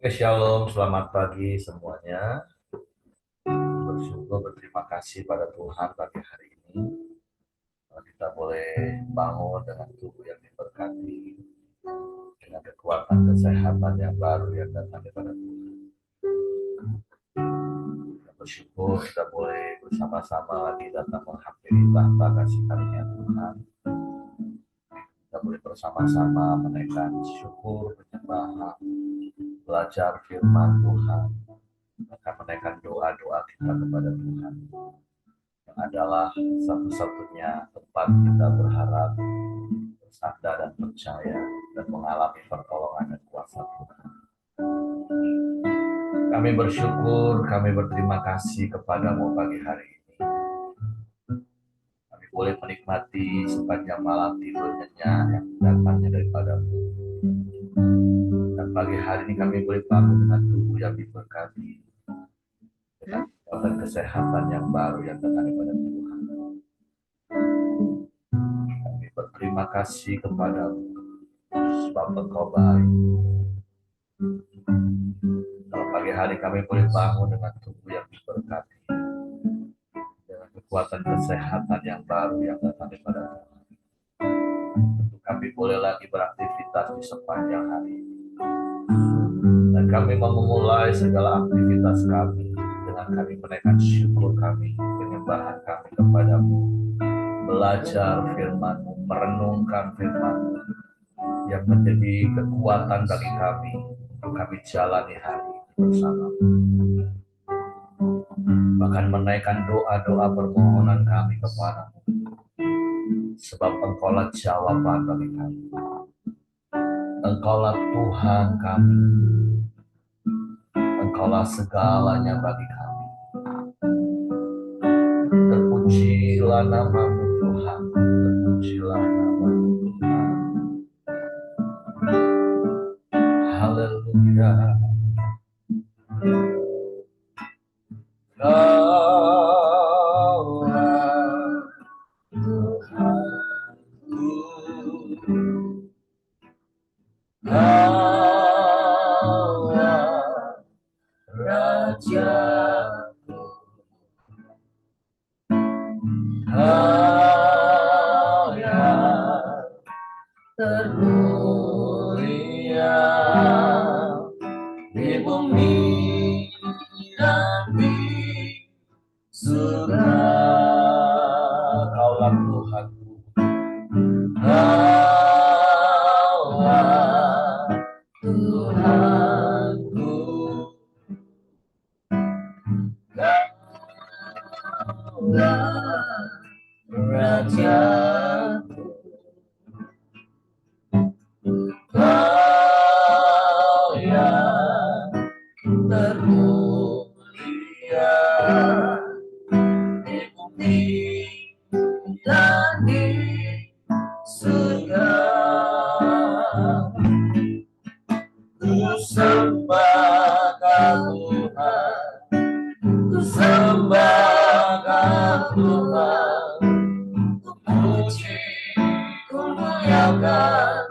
Shalom, selamat pagi semuanya. Bersyukur, berterima kasih pada Tuhan pagi hari ini. Kita boleh bangun dengan tubuh yang diberkati, dengan kekuatan kesehatan yang baru yang datang daripada Tuhan. Kita bersyukur kita boleh bersama-sama lagi datang menghampiri tahta kasih karunia Tuhan. Kita boleh bersama-sama menaikkan syukur, penyembahan, belajar firman Tuhan, akan menaikkan doa-doa kita kepada Tuhan, yang adalah satu-satunya tempat kita berharap, bersandar dan percaya, dan mengalami pertolongan dan kuasa Tuhan. Kami bersyukur, kami berterima kasih kepadamu pagi hari ini. Kami boleh menikmati sepanjang malam tidur nyenyak yang datangnya daripadamu. Dan pagi hari ini kami boleh bangun dengan tubuh yang diberkati, dengan kekuatan kesehatan yang baru yang datang daripada Tuhan. Kami berterima kasih kepadamu, sebab Engkau baik. Dalam pagi hari kami boleh bangun dengan tubuh yang diberkati, dengan kekuatan kesehatan yang baru yang datang daripada Tuhan. Kami boleh lagi beraktivitas di sepanjang hari ini. Dan kami mau memulai segala aktivitas kami dengan kami menaikkan syukur kami, penyembahan kami kepadamu, belajar firman-Mu, merenungkan firman-Mu yang menjadi kekuatan bagi kami untuk kami jalani hari ini bersama-mu. Bahkan menaikkan doa-doa permohonan kami kepadamu, sebab Engkaulah jawaban bagi kami. Engkaulah Tuhan kami, Engkaulah segalanya bagi kami. Terpujilah nama-Mu Tuhan, terpujilah nama-Mu Tuhan. Haleluya. Kaulah Tuhanku, Kaulah Rajaku, Kau yang termulia di bumi dan di surga. Kaulah Tuhanku, Kaulah Tuhanku, Kaulah Rajaku, Kau yang termulia di bumi dan di surga. Ku sembah Kau Tuhan, ku sembah Kau Tuhan, ku puji, ku muliakan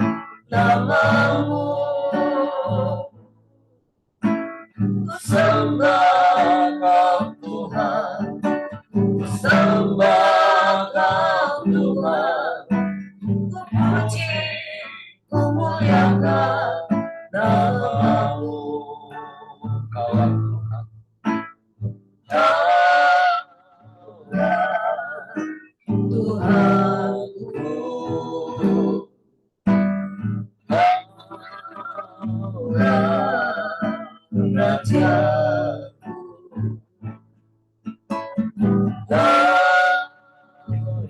nama-Mu. Ku sembah Kau Tuhan, ku sembah Kau Tuhan, ku puji, ku muliakan nama-Mu. Kaulah Tuhan, Kaulah Tuhanku, Kaulah Rajaku, Kau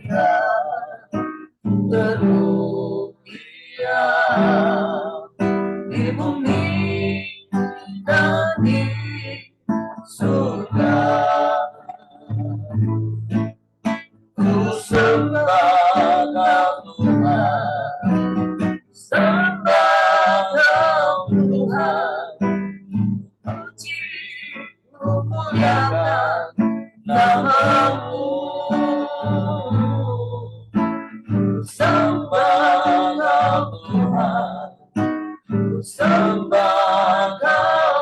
yang termulia di bumi dan di surga. Ku sembah Kau Tuhan, sembah Kau Tuhan, puji, ku muliakan nama-Mu. Sembah Kau Tuhan, sembah Kau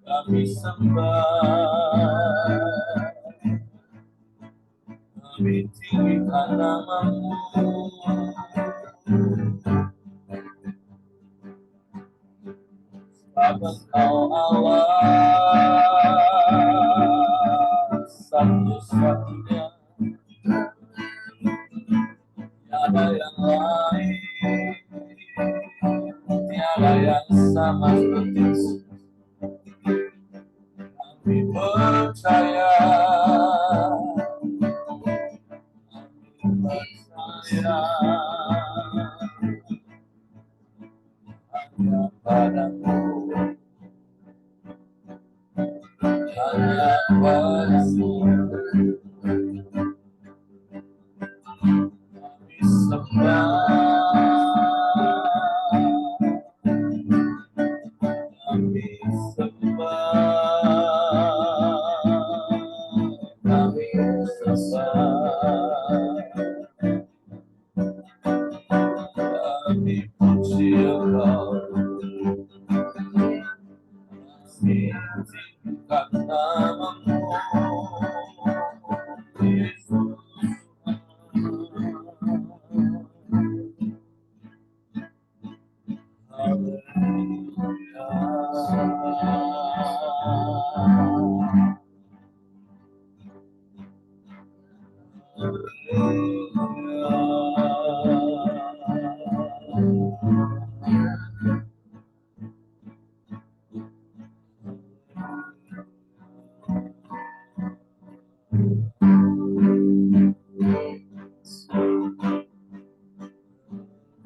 Kami sembah, kami tinggikan nama-Mu. Sebab Engkau Allah satu-satunya, tiada yang lain, tiada yang sama seperti kami percaya, hanya padamu, hanya padamu kami sembah, kami sembah, kami puji Engkau, kami tinggikan nama-Mu, Yesus.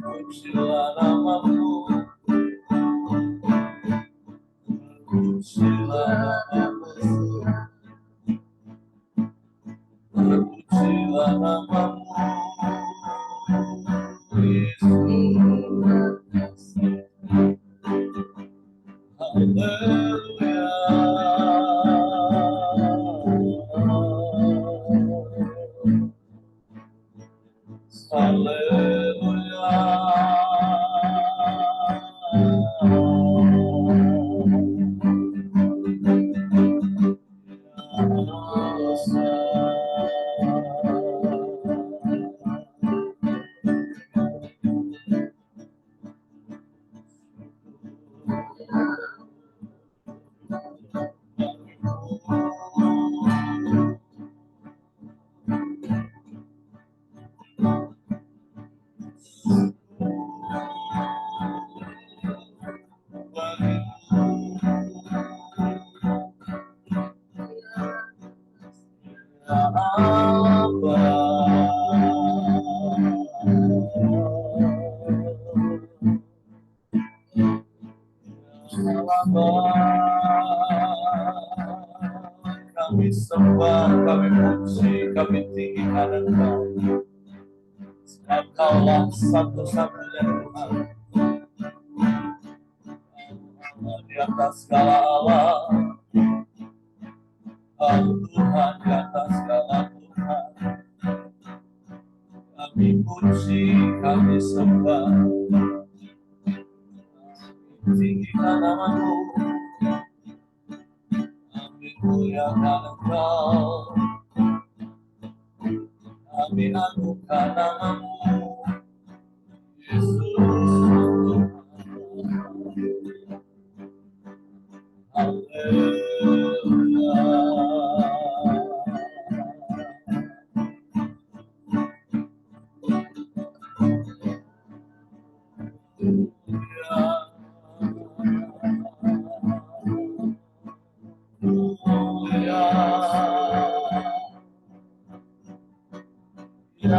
Pujilah nama-Mu, pujilah nama-Mu, pujilah nama-Mu, Yesus. Haleluya, haleluya. Kami sembah, kami puji, kami tinggikan Engkau. Engkaulah satu-satunya Tuhan. Di atas segala Allah, Tuhan di atas segala Tuhan. Kami puji, kami sembah, tinggikan nama-Mu. Kami muliakan Engkau, kami agungkan nama-Mu, Yesus. Haleluya. Ya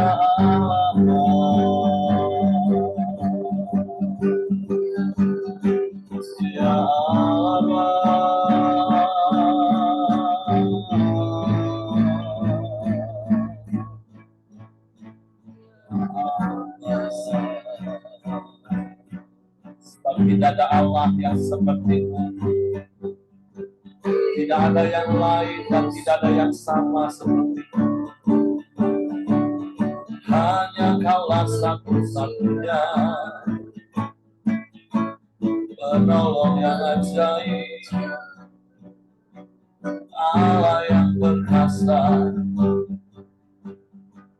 sebab tidak ada Allah yang seperti-Mu. Tidak ada yang lain dan tidak ada yang sama seperti-Mu. Hanya Kaulah satu-satunya penolong yang ajaib, Allah yang perkasa,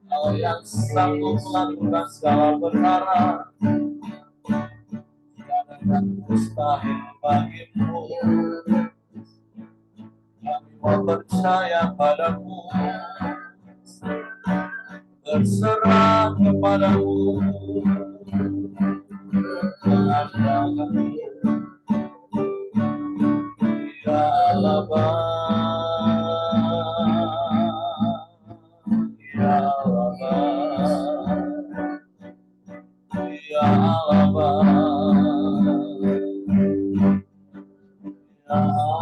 Allah yang sanggup melakukan segala perkara. Tidak ada yang mustahil bagi-Mu. Kami mau percaya pada-Mu, berserah kepada-Mu, mengandalkan-Mu. Ya Allah, ya Allah, ya Allah, ya Allah.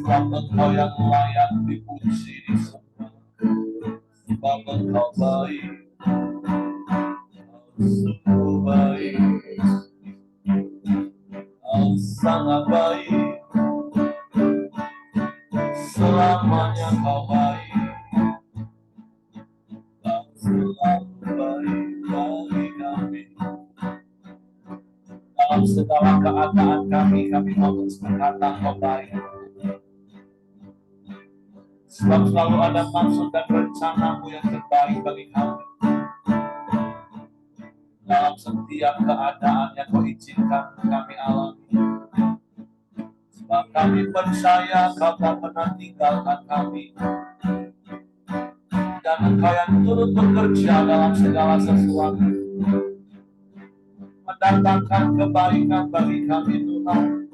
Sebab Engkau yang layak dipuji disembah, sebab Engkau baik, Engkau sungguh baik, Engkau sangat baik, selamanya Engkau baik, Engkau selalu baik bagi kami. Dalam segala keadaan kami mau berkata Engkau baik. Sebab selalu ada maksud dan rencana-Mu yang terbaik bagi kami. Dalam setiap keadaan yang Kau izinkan kami alami. Sebab kami percaya Kau tak pernah tinggalkan kami. Dan Engkau yang turut bekerja dalam segala sesuatu, mendatangkan kebaikan bagi kami Tuhan.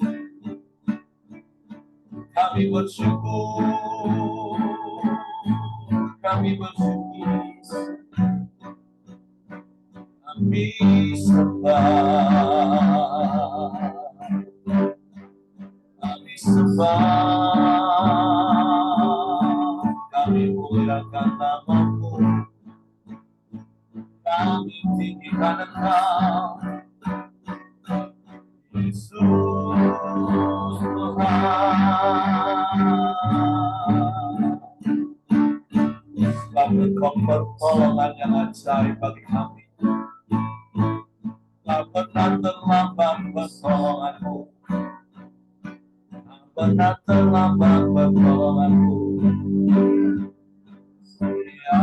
Kami bersyukur, kami bersyukur, kami sembah, kami sembah, kami muliakan nama-Mu, kami tinggikan Engkau, Yesus Tuhan. Sebab Engkau pertolongan yang ajaib bagi kami. Tak pernah terlambat pertolongan-Mu, tak pernah terlambat pertolongan-Mu. Ya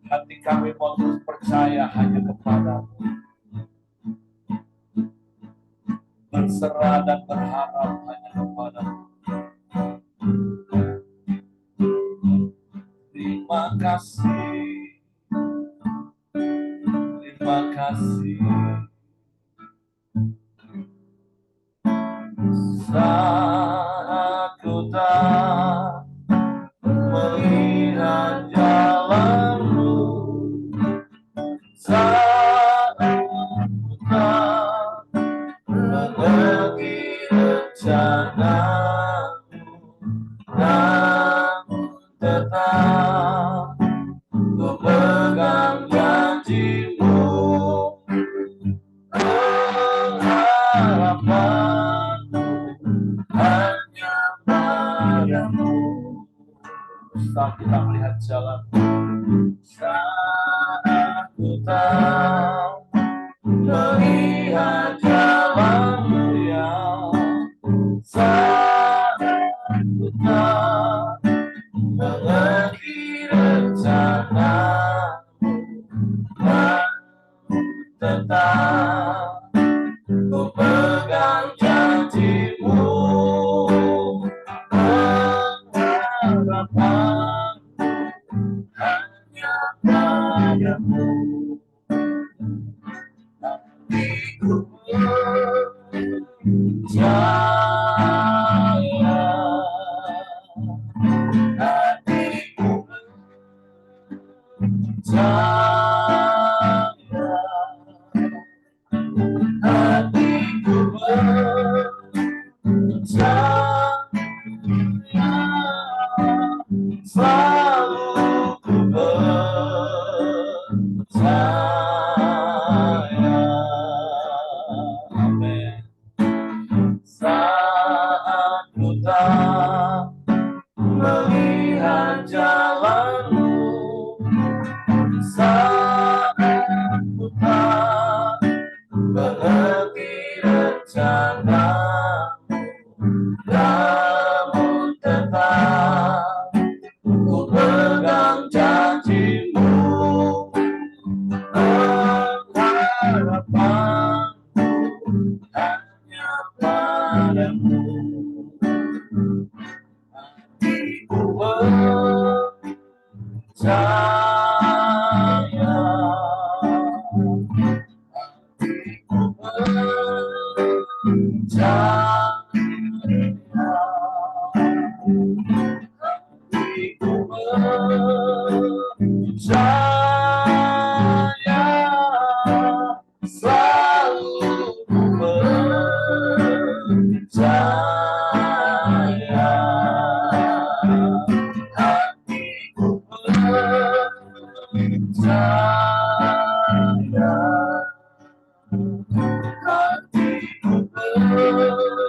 Hati kami mau terus percaya hanya kepadamu, berserah dan berharap hanya kepadamu. Terima kasih, terima kasih. Saat ku tak melihat jalanmu, saat ku tak mengerti rencanamu, namun tetap ku pegang janjimu. Harapanku hanya padamu. Saat kita melihat jalan, saat ku tak melihat jalanmu, ya, saat ku tak mengerti rencanamu, namun tetap ku pegang janjimu. Pengharapanku hanya padamu. Hatiku percaya, hatiku percaya, hatiku percaya, selalu ku percaya. Amin. Saat ku tak melihat jalanmu, saat ku tak mengerti rencanamu, namun tetap ku pegang janjimu. Pengharapanku hanya padamu. Hatiku percaya, hatiku percaya, hatiku percaya, selalu ku percaya. Hatiku percaya, hatiku percaya,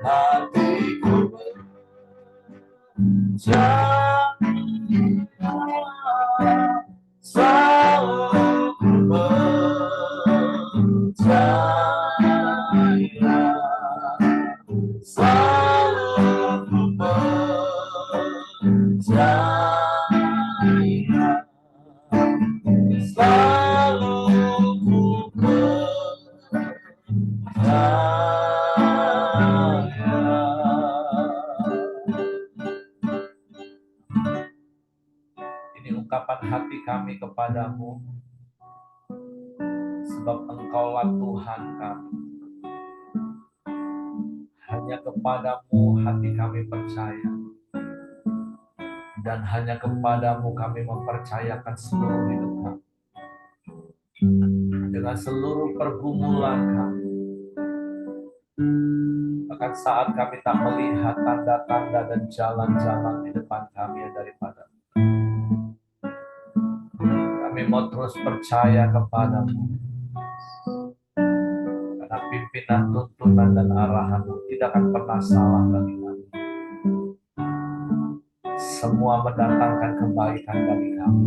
hatiku percaya, selalu ku percaya, selalu ku percaya, selalu ku percaya. Ini ungkapan hati kami kepadamu, sebab Engkaulah Tuhan kami. Hanya kepadamu hati kami percaya. Dan hanya kepadamu kami mempercayakan seluruh hidup kami. Dengan seluruh pergumulan kami. Bahkan saat kami tak melihat tanda-tanda dan jalan-jalan di depan kami yang daripada. Kami mau terus percaya kepadamu. Karena pimpinan, tuntunan, dan arahanmu tidak akan pernah salah bagi kami. Semua mendatangkan kebaikan bagi kami.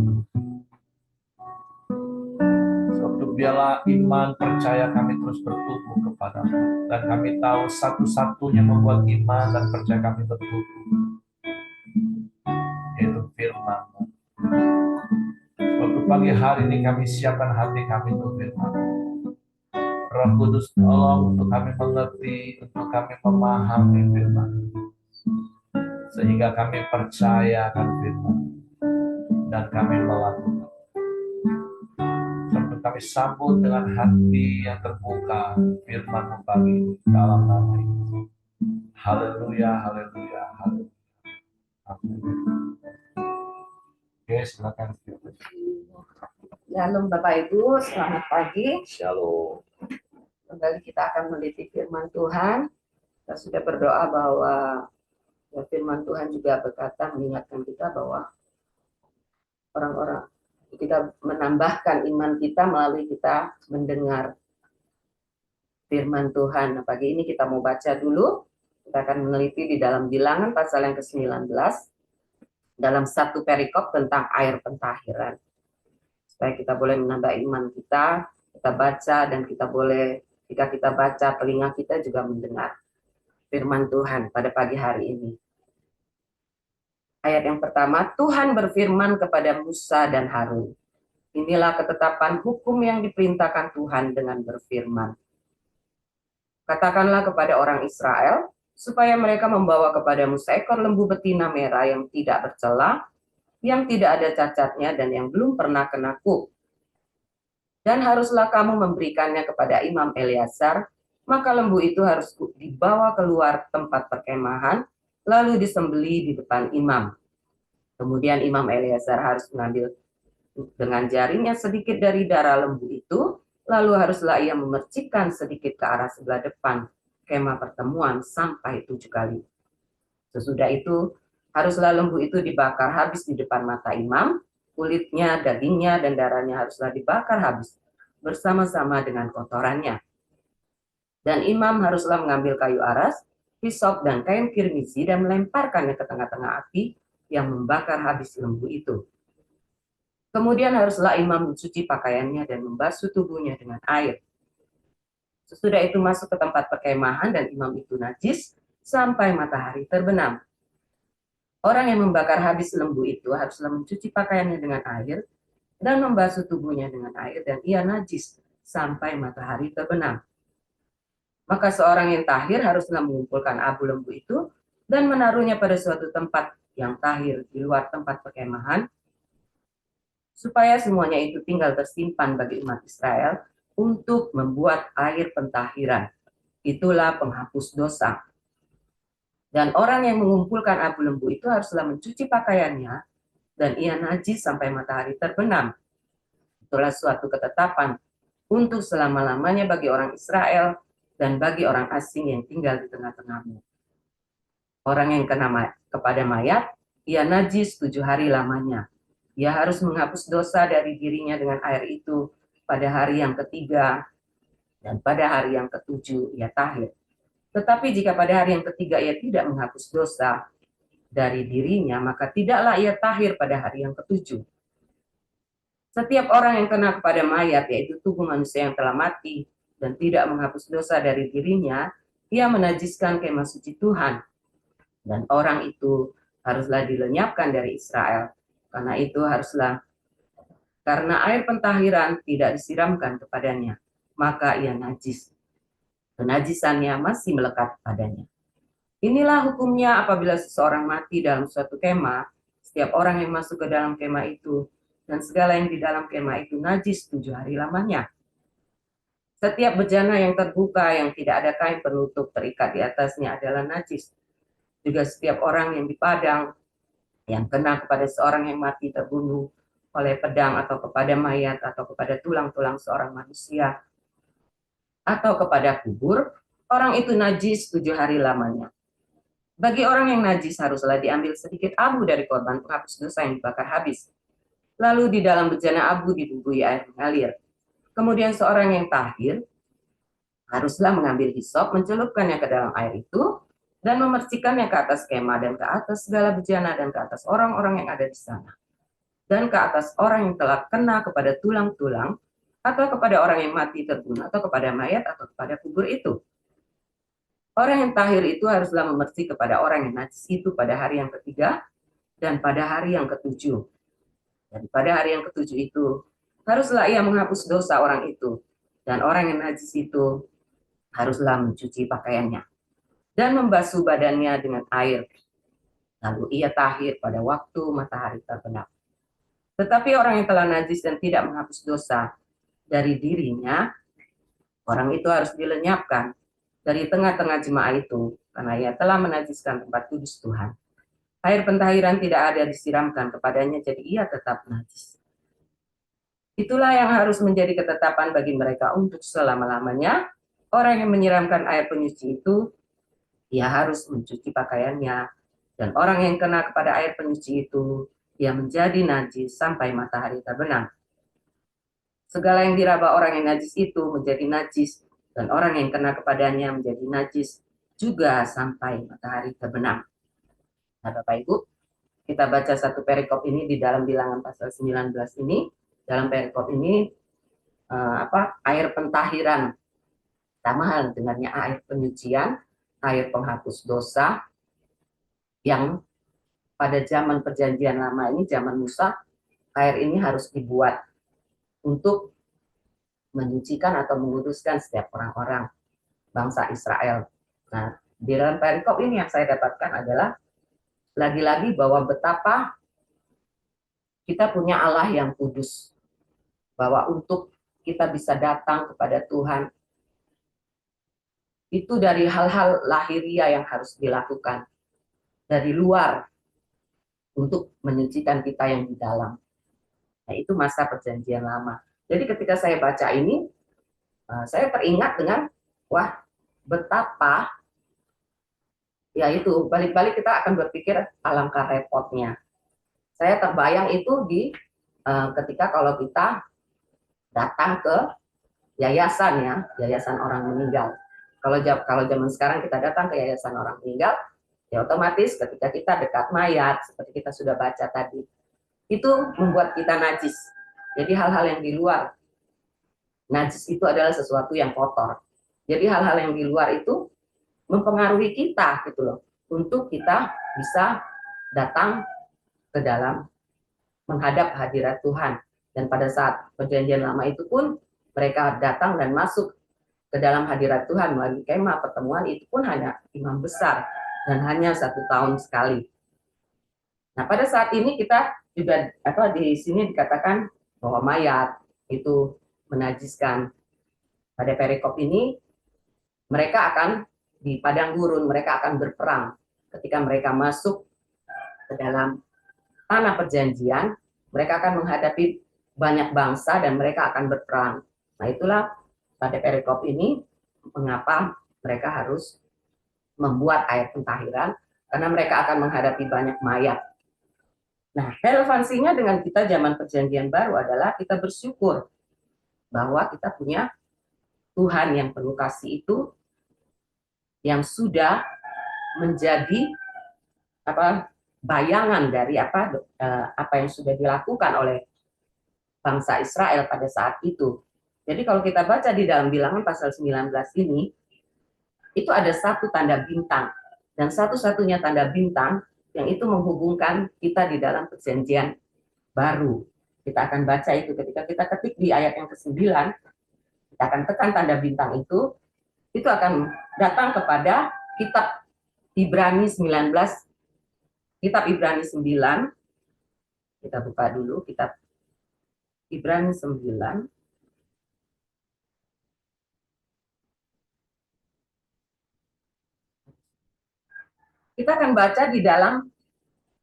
Sebab biarlah iman percaya kami terus bertumbuh kepadamu. Dan kami tahu satu-satunya membuat iman dan percaya kami bertumbuh, yaitu firman-Mu. Waktu pagi hari ini kami siapkan hati kami untuk firman. Roh Kudus tolong untuk kami mengerti, untuk kami memahami firman. Sehingga kami percaya akan firman. Dan kami melakukan. Sebab kami sambut dengan hati yang terbuka firman-Mu bagi dalam nama Yesus. Haleluya, haleluya, haleluya. Amin. Oke, silakan. Shalom Bapak Ibu, selamat pagi. Shalom. Kembali kita akan meneliti firman Tuhan. Kita sudah berdoa bahwa ya, firman Tuhan juga berkata mengingatkan kita bahwa orang-orang kita menambahkan iman kita melalui kita mendengar firman Tuhan. Nah, pagi ini kita mau baca dulu. Kita akan meneliti di dalam Bilangan pasal yang ke-19 dalam satu perikop tentang air pentahiran. Supaya kita boleh menambah iman kita baca dan kita boleh, jika kita baca, telinga kita juga mendengar firman Tuhan pada pagi hari ini. Ayat yang pertama, Tuhan berfirman kepada Musa dan Harun. Inilah ketetapan hukum yang diperintahkan Tuhan dengan berfirman. Katakanlah kepada orang Israel, supaya mereka membawa kepadamu seekor lembu betina merah yang tidak bercela, yang tidak ada cacatnya dan yang belum pernah kena kup. Dan haruslah kamu memberikannya kepada Imam Eleazar, maka lembu itu harus dibawa keluar tempat perkemahan, lalu disembelih di depan imam. Kemudian Imam Eleazar harus mengambil dengan jarinya sedikit dari darah lembu itu, lalu haruslah ia memercikkan sedikit ke arah sebelah depan kemah pertemuan sampai 7 kali. Sesudah itu, haruslah lembu itu dibakar habis di depan mata imam, kulitnya, dagingnya, dan darahnya haruslah dibakar habis bersama-sama dengan kotorannya. Dan imam haruslah mengambil kayu aras, hisop, dan kain kirmisi dan melemparkannya ke tengah-tengah api yang membakar habis lembu itu. Kemudian haruslah imam mencuci pakaiannya dan membasuh tubuhnya dengan air. Sesudah itu masuk ke tempat perkemahan dan imam itu najis sampai matahari terbenam. Orang yang membakar habis lembu itu haruslah mencuci pakaiannya dengan air dan membasuh tubuhnya dengan air, dan ia najis sampai matahari terbenam. Maka seorang yang tahir haruslah mengumpulkan abu lembu itu dan menaruhnya pada suatu tempat yang tahir di luar tempat perkemahan, supaya semuanya itu tinggal tersimpan bagi umat Israel untuk membuat air pentahiran. Itulah penghapus dosa. Dan orang yang mengumpulkan abu lembu itu haruslah mencuci pakaiannya, dan ia najis sampai matahari terbenam. Itulah suatu ketetapan untuk selama-lamanya bagi orang Israel dan bagi orang asing yang tinggal di tengah-tengahmu. Orang yang kena kepada mayat, ia najis 7 hari lamanya. Ia harus menghapus dosa dari dirinya dengan air itu pada hari yang ketiga, dan pada hari yang ketujuh ia tahir. Tetapi jika pada hari yang ketiga ia tidak menghapus dosa dari dirinya, maka tidaklah ia tahir pada hari yang ketujuh. Setiap orang yang kena kepada mayat, yaitu tubuh manusia yang telah mati, dan tidak menghapus dosa dari dirinya, ia menajiskan kemah suci Tuhan. Dan orang itu haruslah dilenyapkan dari Israel. Karena air pentahiran tidak disiramkan kepadanya, maka ia najis. Kenajisannya masih melekat padanya. Inilah hukumnya apabila seseorang mati dalam suatu kemah, setiap orang yang masuk ke dalam kemah itu dan segala yang di dalam kemah itu najis 7 hari lamanya. Setiap bejana yang terbuka yang tidak ada kain penutup terikat di atasnya adalah najis. Juga setiap orang yang di padang yang kena kepada seorang yang mati terbunuh oleh pedang, atau kepada mayat, atau kepada tulang-tulang seorang manusia, atau kepada kubur, orang itu najis 7 hari lamanya. Bagi orang yang najis haruslah diambil sedikit abu dari korban penghapus dosa yang dibakar habis. Lalu di dalam bejana abu dibumbui air mengalir. Kemudian seorang yang tahir haruslah mengambil hisop, mencelupkannya ke dalam air itu, dan memercikannya ke atas kemah, dan ke atas segala bejana, dan ke atas orang-orang yang ada di sana, dan ke atas orang yang telah kena kepada tulang-tulang, atau kepada orang yang mati terbunuh, atau kepada mayat, atau kepada kubur itu. Orang yang tahir itu haruslah memerci kepada orang yang najis itu pada hari yang ketiga, dan pada hari yang ketujuh. Dan pada hari yang ketujuh itu, haruslah ia menghapus dosa orang itu, dan orang yang najis itu haruslah mencuci pakaiannya, dan membasuh badannya dengan air. Lalu ia tahir pada waktu matahari terbenam. Tetapi orang yang telah najis dan tidak menghapus dosa dari dirinya, orang itu harus dilenyapkan dari tengah-tengah jemaah itu, karena ia telah menajiskan tempat kudus Tuhan. Air pentahiran tidak ada disiramkan kepadanya, jadi ia tetap najis. Itulah yang harus menjadi ketetapan bagi mereka untuk selama-lamanya. Orang yang menyiramkan air penyuci itu, ia harus mencuci pakaiannya. Dan orang yang kena kepada air penyuci itu, ia menjadi najis sampai matahari terbenam. Segala yang diraba orang yang najis itu menjadi najis, dan orang yang kena kepadanya menjadi najis juga sampai matahari terbenam. Nah, Bapak Ibu, kita baca satu perikop ini di dalam Bilangan pasal 19 ini. Dalam perikop ini air pentahiran, sama hal dengannya air penyucian, air penghapus dosa, yang pada zaman perjanjian lama ini, zaman Musa, air ini harus dibuat untuk menyucikan atau menguduskan setiap orang-orang bangsa Israel. Nah, di dalam perikop ini yang saya dapatkan adalah lagi-lagi bahwa betapa kita punya Allah yang kudus, bahwa untuk kita bisa datang kepada Tuhan itu dari hal-hal lahiriah yang harus dilakukan dari luar untuk menyucikan kita yang di dalam. Nah, itu masa perjanjian lama. Jadi ketika saya baca ini, saya teringat dengan, wah, betapa, ya itu, balik-balik kita akan berpikir alangkah repotnya. Saya terbayang itu di ketika kalau kita datang ke yayasan, ya, yayasan orang meninggal. Kalau zaman sekarang kita datang ke yayasan orang meninggal, ya otomatis ketika kita dekat mayat, seperti kita sudah baca tadi, itu membuat kita najis. Jadi hal-hal yang di luar, najis itu adalah sesuatu yang kotor. Jadi hal-hal yang di luar itu mempengaruhi kita gitu loh, untuk kita bisa datang ke dalam menghadap hadirat Tuhan. Dan pada saat perjanjian lama itu pun mereka datang dan masuk ke dalam hadirat Tuhan melalui kemah pertemuan, itu pun hanya imam besar dan hanya 1 tahun sekali. Nah, pada saat ini kita juga di sini dikatakan bahwa mayat itu menajiskan. Pada perikop ini mereka akan di padang gurun, mereka akan berperang. Ketika mereka masuk ke dalam tanah perjanjian, mereka akan menghadapi banyak bangsa dan mereka akan berperang. Nah, itulah pada perikop ini mengapa mereka harus membuat air pentahiran, karena mereka akan menghadapi banyak mayat. Nah, relevansinya dengan kita zaman perjanjian baru adalah kita bersyukur bahwa kita punya Tuhan yang penuh kasih itu, yang sudah menjadi bayangan dari apa yang sudah dilakukan oleh bangsa Israel pada saat itu. Jadi kalau kita baca di dalam Bilangan pasal 19 ini, itu ada satu tanda bintang, dan satu-satunya tanda bintang yang itu menghubungkan kita di dalam perjanjian baru. Kita akan baca itu ketika kita ketik di ayat yang ke-9, kita akan tekan tanda bintang itu akan datang kepada kitab Ibrani 19, kitab Ibrani 9, kita buka dulu kitab Ibrani 9. Kita akan baca di dalam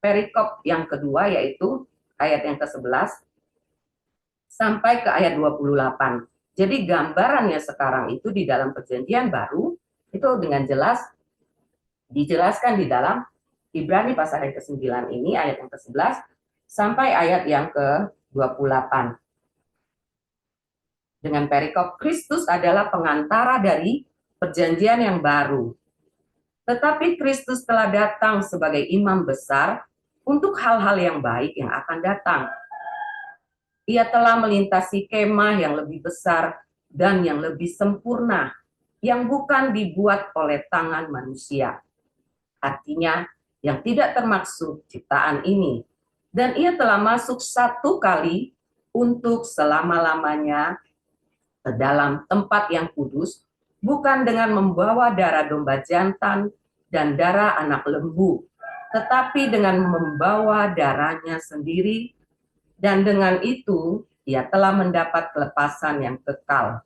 perikop yang kedua, yaitu ayat yang ke-11 sampai ke ayat 28. Jadi gambarannya sekarang itu di dalam perjanjian baru, itu dengan jelas dijelaskan di dalam Ibrani pasal yang ke-9 ini, ayat yang ke-11 sampai ayat yang ke-28. Dengan perikop, Kristus adalah pengantara dari perjanjian yang baru. Tetapi Kristus telah datang sebagai imam besar untuk hal-hal yang baik yang akan datang. Ia telah melintasi kemah yang lebih besar dan yang lebih sempurna, yang bukan dibuat oleh tangan manusia. Artinya, yang tidak termaksud ciptaan ini. Dan ia telah masuk satu kali untuk selama-lamanya ke dalam tempat yang kudus, bukan dengan membawa darah domba jantan dan darah anak lembu, tetapi dengan membawa darahnya sendiri, dan dengan itu ia telah mendapat kelepasan yang kekal.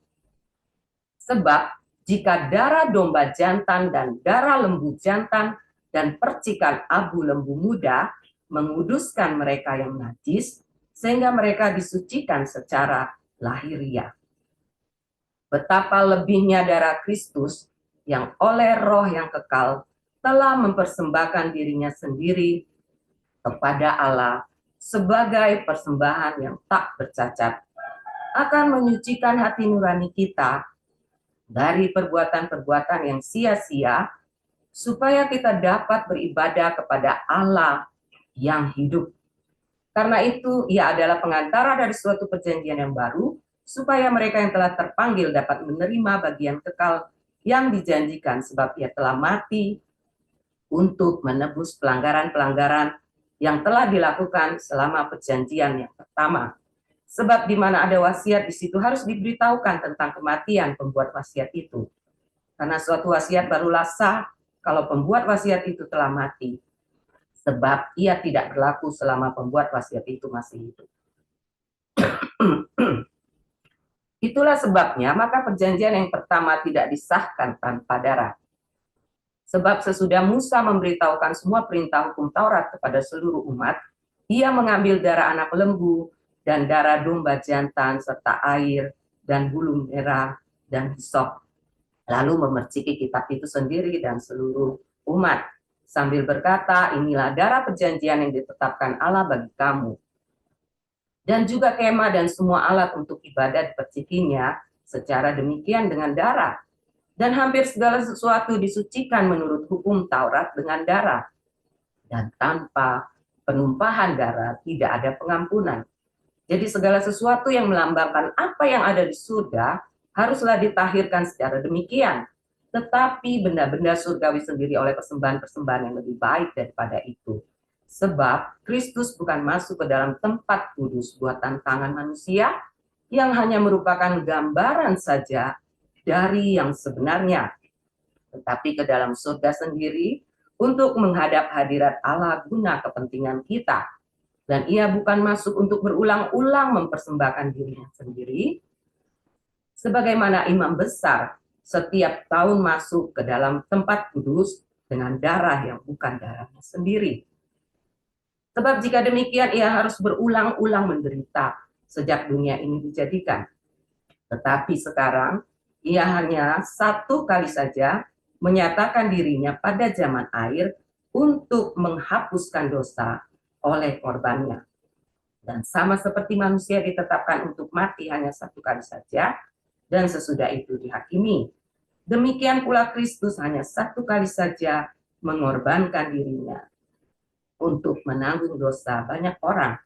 Sebab jika darah domba jantan dan darah lembu jantan dan percikan abu lembu muda menguduskan mereka yang najis, sehingga mereka disucikan secara lahiriah, betapa lebihnya darah Kristus yang oleh Roh yang kekal telah mempersembahkan dirinya sendiri kepada Allah sebagai persembahan yang tak bercacat, akan menyucikan hati nurani kita dari perbuatan-perbuatan yang sia-sia, supaya kita dapat beribadah kepada Allah yang hidup. Karena itu, ia adalah pengantara dari suatu perjanjian yang baru, supaya mereka yang telah terpanggil dapat menerima bagian kekal yang dijanjikan, sebab ia telah mati untuk menebus pelanggaran-pelanggaran yang telah dilakukan selama perjanjian yang pertama. Sebab di mana ada wasiat, di situ harus diberitahukan tentang kematian pembuat wasiat itu. Karena suatu wasiat barulah sah kalau pembuat wasiat itu telah mati. Sebab ia tidak berlaku selama pembuat wasiat itu masih hidup. Itulah sebabnya maka perjanjian yang pertama tidak disahkan tanpa darah. Sebab sesudah Musa memberitahukan semua perintah hukum Taurat kepada seluruh umat, ia mengambil darah anak lembu dan darah domba jantan serta air dan bulu merah dan hisop, lalu memerciki kitab itu sendiri dan seluruh umat, sambil berkata, inilah darah perjanjian yang ditetapkan Allah bagi kamu. Dan juga kemah dan semua alat untuk ibadat dipercikinya secara demikian dengan darah. Dan hampir segala sesuatu disucikan menurut hukum Taurat dengan darah. Dan tanpa penumpahan darah tidak ada pengampunan. Jadi segala sesuatu yang melambangkan apa yang ada di surga haruslah ditahirkan secara demikian. Tetapi benda-benda surgawi sendiri oleh persembahan-persembahan yang lebih baik daripada itu. Sebab Kristus bukan masuk ke dalam tempat kudus buatan tangan manusia, yang hanya merupakan gambaran saja dari yang sebenarnya, tetapi ke dalam surga sendiri untuk menghadap hadirat Allah guna kepentingan kita. Dan ia bukan masuk untuk berulang-ulang mempersembahkan dirinya sendiri, sebagaimana imam besar setiap tahun masuk ke dalam tempat kudus dengan darah yang bukan darahnya sendiri. Sebab jika demikian ia harus berulang-ulang menderita sejak dunia ini dijadikan. Tetapi sekarang ia hanya satu kali saja menyatakan dirinya pada zaman air untuk menghapuskan dosa oleh korbannya. Dan sama seperti manusia ditetapkan untuk mati hanya satu kali saja, dan sesudah itu dihakimi. Demikian pula Kristus hanya satu kali saja mengorbankan dirinya untuk menanggung dosa banyak orang.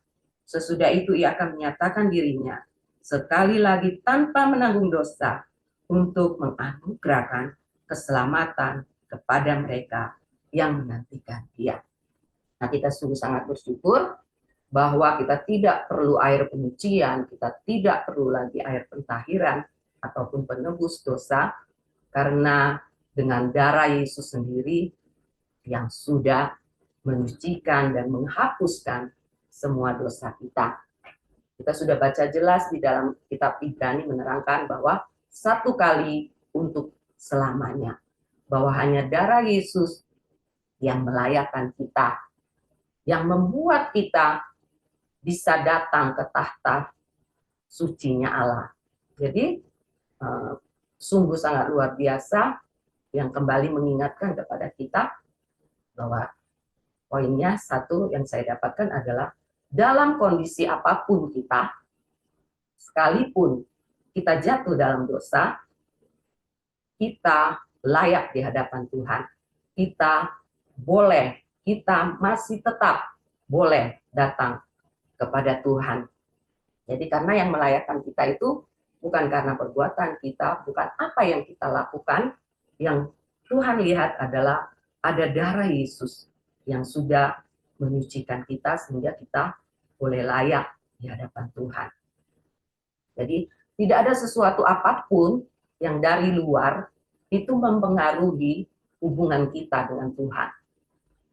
Sesudah itu ia akan menyatakan dirinya sekali lagi tanpa menanggung dosa untuk menganugerahkan keselamatan kepada mereka yang menantikan dia. Nah, kita sungguh sangat bersyukur bahwa kita tidak perlu air penyucian, kita tidak perlu lagi air pentahiran ataupun penebus dosa, karena dengan darah Yesus sendiri yang sudah menyucikan dan menghapuskan semua dosa kita. Kita sudah baca jelas di dalam kitab Ibrani menerangkan bahwa satu kali untuk selamanya. Bahwa hanya darah Yesus yang melayakkan kita, yang membuat kita bisa datang ke tahta sucinya Allah. Jadi sungguh sangat luar biasa yang kembali mengingatkan kepada kita bahwa poinnya satu yang saya dapatkan adalah dalam kondisi apapun kita, sekalipun kita jatuh dalam dosa, kita layak di hadapan Tuhan. Kita masih tetap boleh datang kepada Tuhan. Jadi karena yang melayakkan kita itu bukan karena perbuatan kita, bukan apa yang kita lakukan, yang Tuhan lihat adalah ada darah Yesus yang sudah menyucikan kita sehingga kita boleh layak di hadapan Tuhan. Jadi tidak ada sesuatu apapun yang dari luar itu mempengaruhi hubungan kita dengan Tuhan.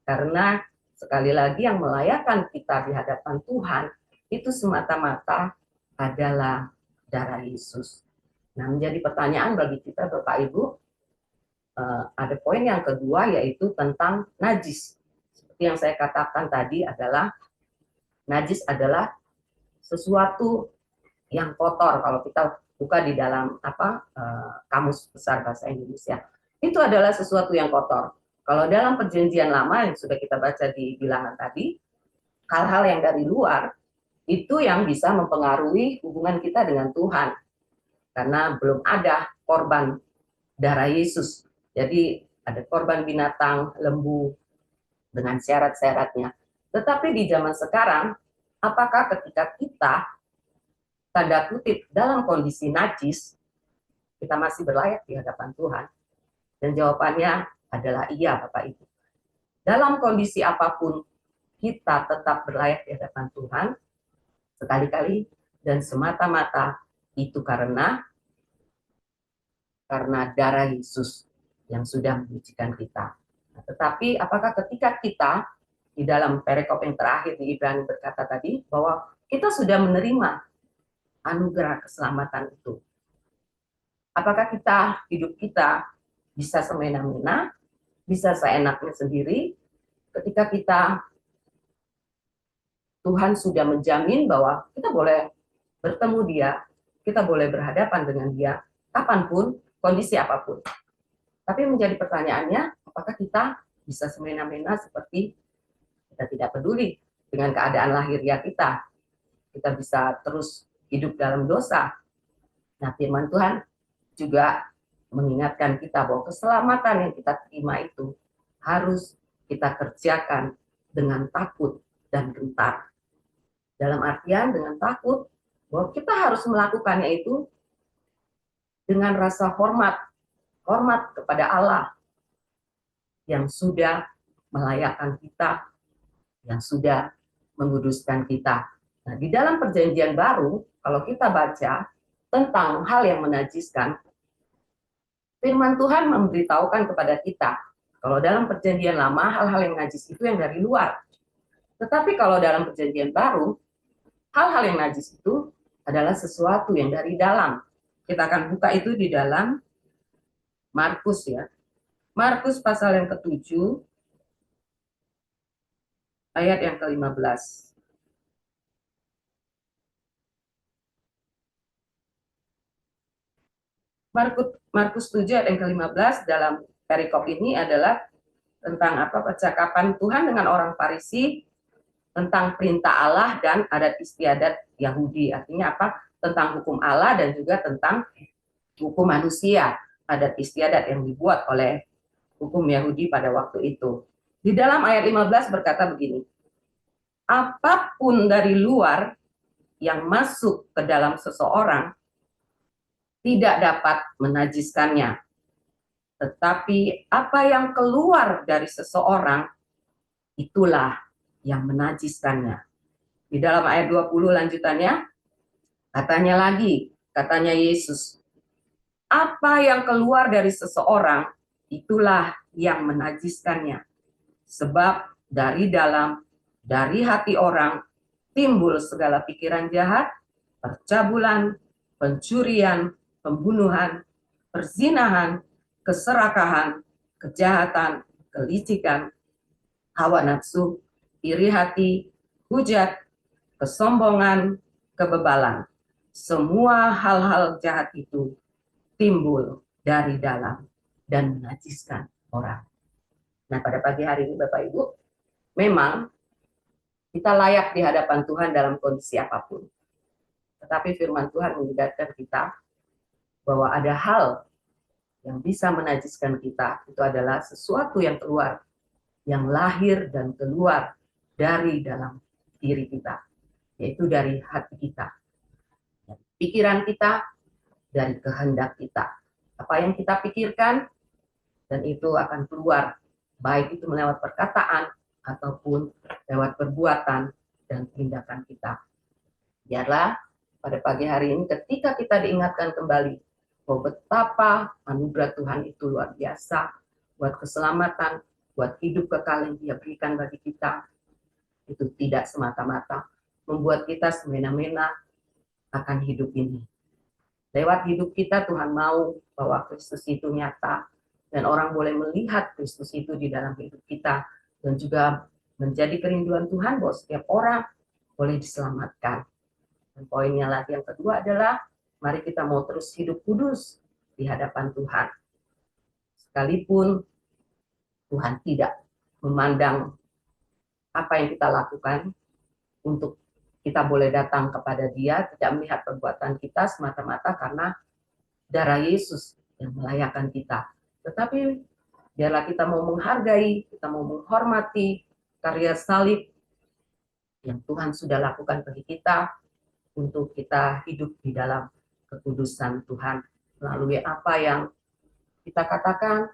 Karena sekali lagi yang melayakkan kita di hadapan Tuhan itu semata-mata adalah darah Yesus. Nah, menjadi pertanyaan bagi kita Bapak Ibu, ada poin yang kedua yaitu tentang najis. Seperti yang saya katakan tadi adalah najis adalah sesuatu yang kotor. Kalau kita buka di dalam kamus besar bahasa Indonesia, itu adalah sesuatu yang kotor. Kalau dalam perjanjian lama yang sudah kita baca di bilangan tadi, hal-hal yang dari luar itu yang bisa mempengaruhi hubungan kita dengan Tuhan. Karena belum ada korban darah Yesus. Jadi ada korban binatang, lembu, dengan syarat-syaratnya. Tetapi di zaman sekarang, apakah ketika kita, tanda kutip, dalam kondisi najis, kita masih berlayak di hadapan Tuhan? Dan jawabannya adalah iya, Bapak Ibu. Dalam kondisi apapun, kita tetap berlayak di hadapan Tuhan, sekali-kali dan semata-mata itu karena darah Yesus yang sudah menyucikan kita. Nah, tetapi apakah ketika kita di dalam perikop yang terakhir di Ibrani berkata tadi bahwa kita sudah menerima anugerah keselamatan itu, apakah hidup kita bisa semena-mena, bisa seenaknya sendiri, ketika Tuhan sudah menjamin bahwa kita boleh bertemu Dia, kita boleh berhadapan dengan Dia, kapanpun, kondisi apapun. Tapi menjadi pertanyaannya, apakah kita bisa semena-mena seperti kita tidak peduli dengan keadaan lahiriah kita? Kita bisa terus hidup dalam dosa. Nah, firman Tuhan juga mengingatkan kita bahwa keselamatan yang kita terima itu harus kita kerjakan dengan takut dan gentar. Dalam artian dengan takut bahwa kita harus melakukannya itu dengan rasa hormat kepada Allah yang sudah melayakkan kita, yang sudah menguduskan kita. Nah, di dalam perjanjian baru, kalau kita baca tentang hal yang menajiskan, firman Tuhan memberitahukan kepada kita, kalau dalam perjanjian lama, hal-hal yang najis itu yang dari luar. Tetapi kalau dalam perjanjian baru, hal-hal yang najis itu adalah sesuatu yang dari dalam. Kita akan buka itu di dalam Markus ya. Markus pasal yang ke-7, ayat yang ke-15. Markus 7 ayat yang ke-15 dalam perikop ini adalah tentang percakapan Tuhan dengan orang Farisi tentang perintah Allah dan adat istiadat Yahudi. Artinya tentang hukum Allah dan juga tentang hukum manusia, adat istiadat yang dibuat oleh hukum Yahudi pada waktu itu. Di dalam ayat 15 berkata begini, apapun dari luar yang masuk ke dalam seseorang tidak dapat menajiskannya. Tetapi apa yang keluar dari seseorang, itulah yang menajiskannya. Di dalam ayat 20 lanjutannya, katanya Yesus, apa yang keluar dari seseorang, itulah yang menajiskannya. Sebab dari hati orang, timbul segala pikiran jahat, percabulan, pencurian, pembunuhan, perzinahan, keserakahan, kejahatan, kelicikan, hawa nafsu, iri hati, hujat, kesombongan, kebebalan. Semua hal-hal jahat itu timbul dari dalam dan menajiskan orang. Nah, pada pagi hari ini Bapak Ibu, memang kita layak di hadapan Tuhan dalam kondisi apapun. Tetapi firman Tuhan mengingatkan kita bahwa ada hal yang bisa menajiskan kita, itu adalah sesuatu yang keluar, yang lahir dan keluar dari dalam diri kita, yaitu dari hati kita, pikiran kita, dari kehendak kita. Apa yang kita pikirkan, dan itu akan keluar, baik itu melewat perkataan, ataupun lewat perbuatan dan tindakan kita. Biarlah pada pagi hari ini ketika kita diingatkan kembali bahwa betapa anugerah Tuhan itu luar biasa buat keselamatan, buat hidup kekal yang Dia berikan bagi kita, itu tidak semata-mata membuat kita semena-mena akan hidup ini. Lewat hidup kita Tuhan mau bahwa Kristus itu nyata dan orang boleh melihat Kristus itu di dalam hidup kita, dan juga menjadi kerinduan Tuhan bahwa setiap orang boleh diselamatkan. Dan poinnya lagi yang kedua adalah mari kita mau terus hidup kudus di hadapan Tuhan. Sekalipun Tuhan tidak memandang apa yang kita lakukan, untuk kita boleh datang kepada Dia, tidak melihat perbuatan kita semata-mata karena darah Yesus yang melayakkan kita. Tetapi biarlah kita mau menghargai, kita mau menghormati karya salib yang Tuhan sudah lakukan bagi kita, untuk kita hidup di dalam kekudusan Tuhan melalui apa yang kita katakan,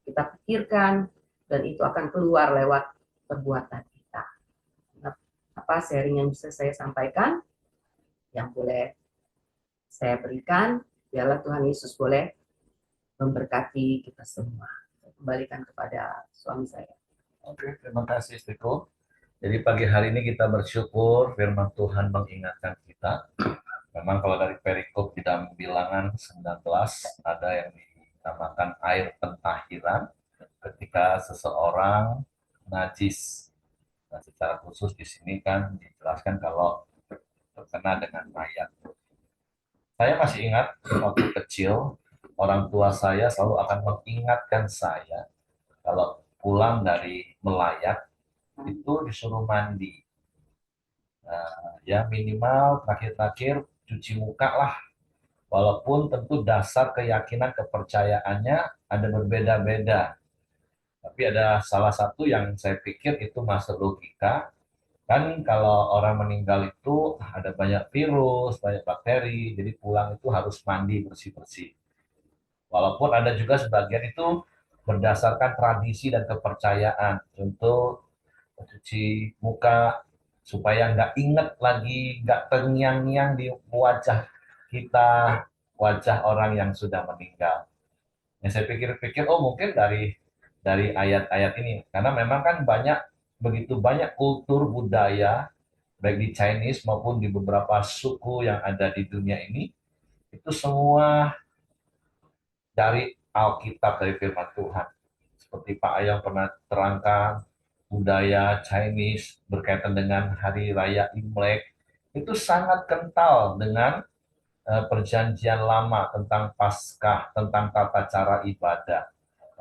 kita pikirkan, dan itu akan keluar lewat perbuatan kita. Apa sharing yang bisa saya sampaikan, yang boleh saya berikan, biarlah Tuhan Yesus boleh memberkati kita semua. Saya kembalikan kepada suami saya. Oke, terima kasih istriku. Jadi pagi hari ini kita bersyukur firman Tuhan mengingatkan kita. Memang kalau dari perikop di dalam Bilangan 19 ada yang dinamakan air pentahiran ketika seseorang najis. Nah, secara khusus di sini kan dijelaskan kalau terkena dengan mayat. Saya masih ingat waktu kecil, orang tua saya selalu akan mengingatkan saya kalau pulang dari melayat itu disuruh mandi. Ya minimal terakhir-terakhir cuci muka lah. Walaupun tentu dasar keyakinan kepercayaannya ada berbeda-beda. Tapi ada salah satu yang saya pikir itu masuk logika. Kan kalau orang meninggal itu ada banyak virus, banyak bakteri, jadi pulang itu harus mandi bersih-bersih. Walaupun ada juga sebagian itu berdasarkan tradisi dan kepercayaan. Contoh, cuci muka supaya nggak inget lagi, nggak terngiang-ngiang di wajah kita, wajah orang yang sudah meninggal. Yang saya pikir-pikir, oh mungkin dari ayat-ayat ini, karena memang kan begitu banyak kultur budaya, baik di Chinese maupun di beberapa suku yang ada di dunia ini, itu semua dari Alkitab, dari firman Tuhan. Seperti Pak Ayang pernah terangkan, budaya Chinese berkaitan dengan hari raya Imlek, itu sangat kental dengan perjanjian lama tentang Paskah, tentang tata cara ibadah.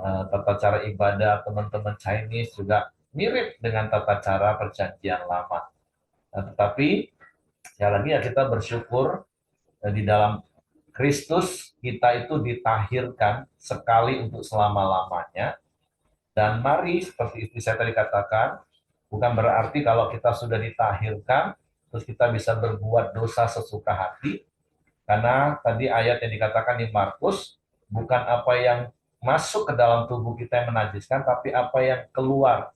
Tata cara ibadah teman-teman Chinese juga mirip dengan tata cara perjanjian lama. Tetapi sekali lagi ya kita bersyukur di dalam Kristus kita itu ditahirkan sekali untuk selama-lamanya. Dan mari, seperti istri saya tadi katakan, bukan berarti kalau kita sudah ditahirkan, terus kita bisa berbuat dosa sesuka hati, karena tadi ayat yang dikatakan di Markus, bukan apa yang masuk ke dalam tubuh kita yang menajiskan, tapi apa yang keluar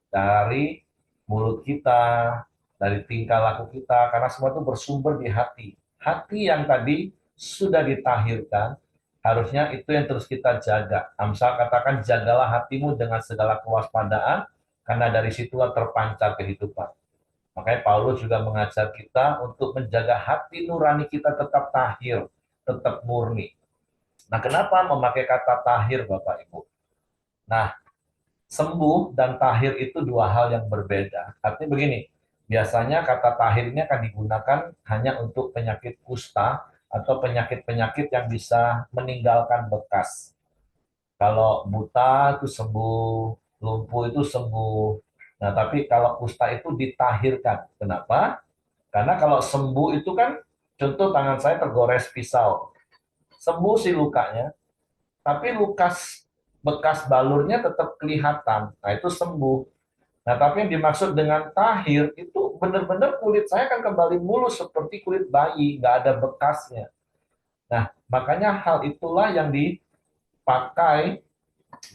dari mulut kita, dari tingkah laku kita, karena semua itu bersumber di hati. Hati yang tadi sudah ditahirkan, harusnya itu yang terus kita jaga. Amsal katakan, jagalah hatimu dengan segala kewaspadaan, karena dari situlah terpancar kehidupan. Makanya Paulus juga mengajar kita untuk menjaga hati nurani kita tetap tahir, tetap murni. Nah, kenapa memakai kata tahir, Bapak Ibu? Nah, sembuh dan tahir itu dua hal yang berbeda. Artinya begini, biasanya kata tahir ini akan digunakan hanya untuk penyakit kusta atau penyakit-penyakit yang bisa meninggalkan bekas. Kalau buta itu sembuh, lumpuh itu sembuh. Nah, tapi kalau kusta itu ditahirkan. Kenapa? Karena kalau sembuh itu kan, contoh tangan saya tergores pisau. Sembuh sih lukanya, tapi lukas bekas balurnya tetap kelihatan. Nah, itu sembuh. Nah, tapi yang dimaksud dengan tahir itu benar-benar kulit saya kan kembali mulus seperti kulit bayi, nggak ada bekasnya. Nah, makanya hal itulah yang dipakai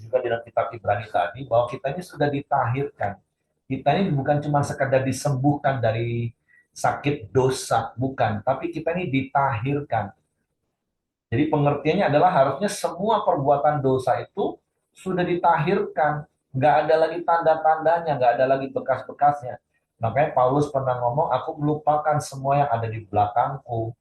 juga dalam kitab Ibrani tadi, bahwa kita ini sudah ditahirkan. Kita ini bukan cuma sekadar disembuhkan dari sakit dosa, bukan, tapi kita ini ditahirkan. Jadi pengertiannya adalah harusnya semua perbuatan dosa itu sudah ditahirkan. Nggak ada lagi tanda-tandanya, nggak ada lagi bekas-bekasnya. Makanya Paulus pernah ngomong, aku melupakan semua yang ada di belakangku.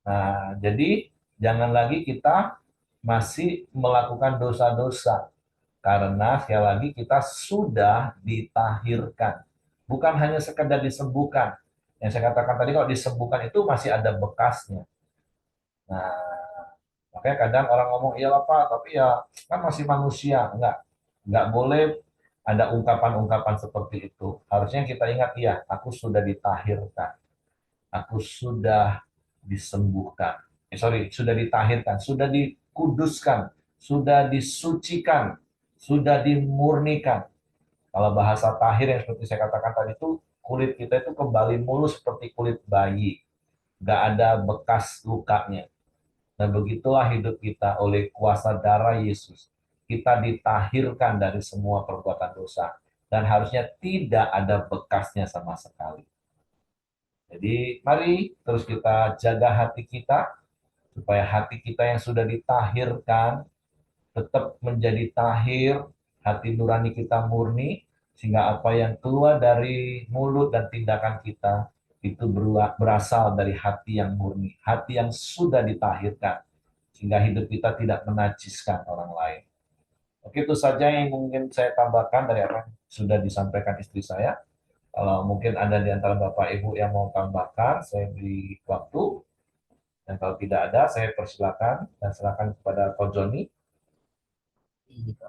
Nah, jadi jangan lagi kita masih melakukan dosa-dosa. Karena sekali lagi kita sudah ditahirkan. Bukan hanya sekedar disembuhkan. Yang saya katakan tadi, kalau disembuhkan itu masih ada bekasnya. Nah, makanya kadang orang ngomong, iya lah Pak, tapi ya kan masih manusia. Enggak boleh ada ungkapan-ungkapan seperti itu. Harusnya kita ingat, iya, aku sudah ditahirkan. Aku sudah disembuhkan. Sudah ditahirkan, sudah dikuduskan, sudah disucikan, sudah dimurnikan. Kalau bahasa tahir yang seperti saya katakan tadi itu, kulit kita itu kembali mulus seperti kulit bayi. Nggak ada bekas lukanya. Dan begitulah hidup kita oleh kuasa darah Yesus. Kita ditahirkan dari semua perbuatan dosa. Dan harusnya tidak ada bekasnya sama sekali. Jadi mari terus kita jaga hati kita, supaya hati kita yang sudah ditahirkan tetap menjadi tahir, hati nurani kita murni, sehingga apa yang keluar dari mulut dan tindakan kita itu berasal dari hati yang murni, hati yang sudah ditahirkan, sehingga hidup kita tidak menajiskan orang lain. Oke, itu saja yang mungkin saya tambahkan dari apa yang sudah disampaikan istri saya. Kalau mungkin ada di antara Bapak Ibu yang mau tambahkan, saya beri waktu. Dan kalau tidak ada, saya persilakan dan silakan kepada Pak Joni. Gitu.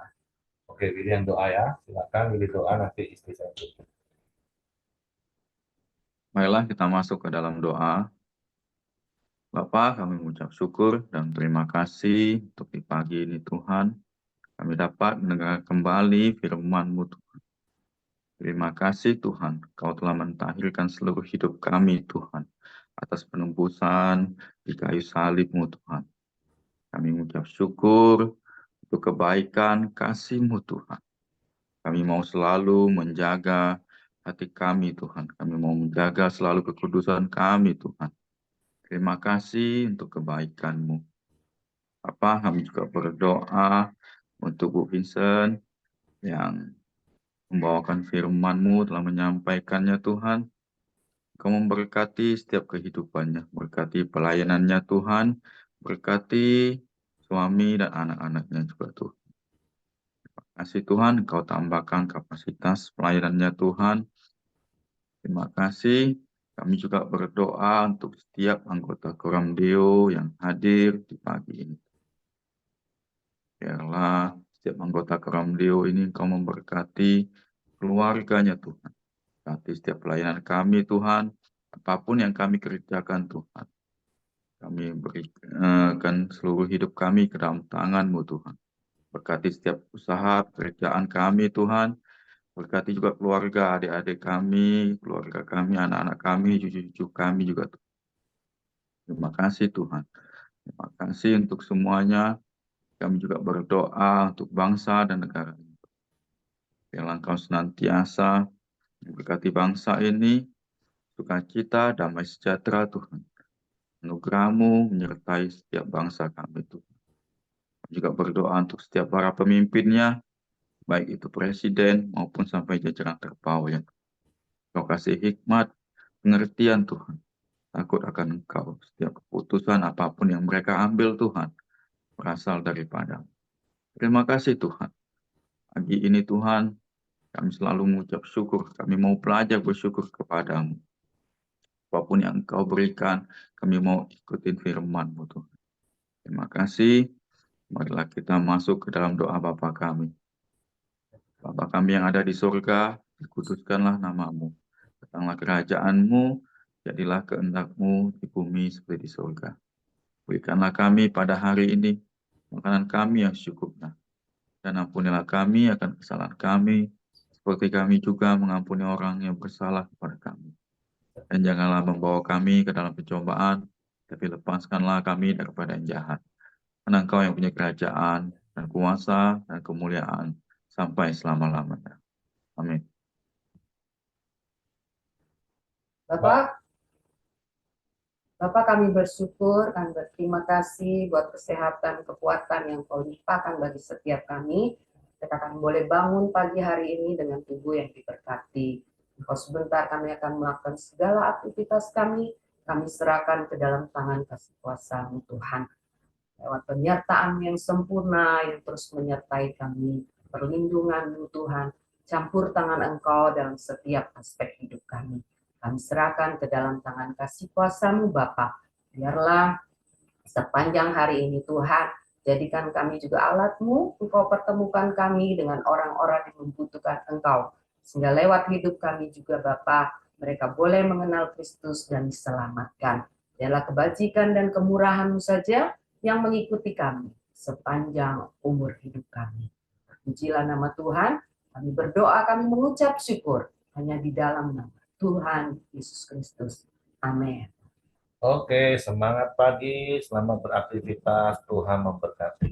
Oke, pilih yang doa ya. Silakan pilih doa, nanti istri saya tutup. Marilah kita masuk ke dalam doa. Bapa, kami mengucap syukur dan terima kasih untuk di pagi ini Tuhan. Kami dapat mendengar kembali firman-Mu Tuhan. Terima kasih Tuhan, Kau telah mentahirkan seluruh hidup kami Tuhan, atas penembusan di kayu salib-Mu Tuhan. Kami mengucap syukur untuk kebaikan kasih-Mu Tuhan. Kami mau selalu menjaga hati kami Tuhan. Kami mau menjaga selalu kekudusan kami Tuhan. Terima kasih untuk kebaikan-Mu. Bapa, kami juga berdoa untuk Bu Vincent yang membawakan firman-Mu, telah menyampaikannya Tuhan. Kau memberkati setiap kehidupannya, berkati pelayanannya Tuhan, berkati suami dan anak-anaknya juga Tuhan. Terima kasih Tuhan, Kau tambahkan kapasitas pelayanannya Tuhan. Terima kasih. Kami juga berdoa untuk setiap anggota Koram Deo yang hadir di pagi ini. Biarlah setiap anggota Koram Deo ini Kau memberkati keluarganya Tuhan. Berkati setiap pelayanan kami Tuhan, apapun yang kami kerjakan Tuhan. Kami berikan seluruh hidup kami ke dalam tangan-Mu Tuhan. Berkati setiap usaha pekerjaan kami Tuhan. Berkati juga keluarga, adik-adik kami, keluarga kami, anak-anak kami, cucu-cucu kami juga. Terima kasih Tuhan. Terima kasih untuk semuanya. Kami juga berdoa untuk bangsa dan negara ini. Biarlah Engkau senantiasa memberkati bangsa ini, sukacita, damai sejahtera Tuhan. Anugerah-Mu menyertai setiap bangsa kami Tuhan. Kami juga berdoa untuk setiap para pemimpinnya, baik itu presiden maupun sampai jajaran terbawah yang Kau kasih hikmat, pengertian Tuhan, takut akan Engkau. Setiap keputusan apapun yang mereka ambil Tuhan, berasal daripada. Terima kasih Tuhan. Pagi ini Tuhan, kami selalu mengucap syukur. Kami mau belajar bersyukur kepadamu. Apapun yang Engkau berikan, kami mau ikutin firman-Mu Tuhan. Terima kasih. Marilah kita masuk ke dalam doa Bapa kami. Bapa kami yang ada di surga, dikuduskanlah nama-Mu. Datanglah kerajaan-Mu, jadilah kehendak-Mu di bumi seperti di surga. Berikanlah kami pada hari ini makanan kami yang secukupnya. Dan ampunilah kami akan kesalahan kami, seperti kami juga mengampuni orang yang bersalah kepada kami. Dan janganlah membawa kami ke dalam pencobaan, tapi lepaskanlah kami daripada yang jahat. Karena Engkau yang punya kerajaan, dan kuasa, dan kemuliaan, sampai selama-lamanya. Amin. Bapak kami bersyukur dan berterima kasih buat kesehatan, kekuatan yang Kau limpahkan bagi setiap kami. Kita akan boleh bangun pagi hari ini dengan tubuh yang diberkati. Engkau sebentar kami akan melakukan segala aktivitas kami serahkan ke dalam tangan kasih kuasa-Mu Tuhan. Lewat penyertaan yang sempurna yang terus menyertai kami, perlindungan-Mu Tuhan, campur tangan Engkau dalam setiap aspek hidup kami. Kami serahkan ke dalam tangan kasih kuasa-Mu Bapa. Biarlah sepanjang hari ini Tuhan, jadikan kami juga alat-Mu, Engkau pertemukan kami dengan orang-orang yang membutuhkan Engkau. Sehingga lewat hidup kami juga Bapa, mereka boleh mengenal Kristus dan diselamatkan. Biarlah kebajikan dan kemurahan-Mu saja yang mengikuti kami sepanjang umur hidup kami. Pujilah nama Tuhan, kami berdoa, kami mengucap syukur hanya di dalam nama Tuhan Yesus Kristus. Amin. Oke, semangat pagi, selamat beraktivitas, Tuhan memberkati.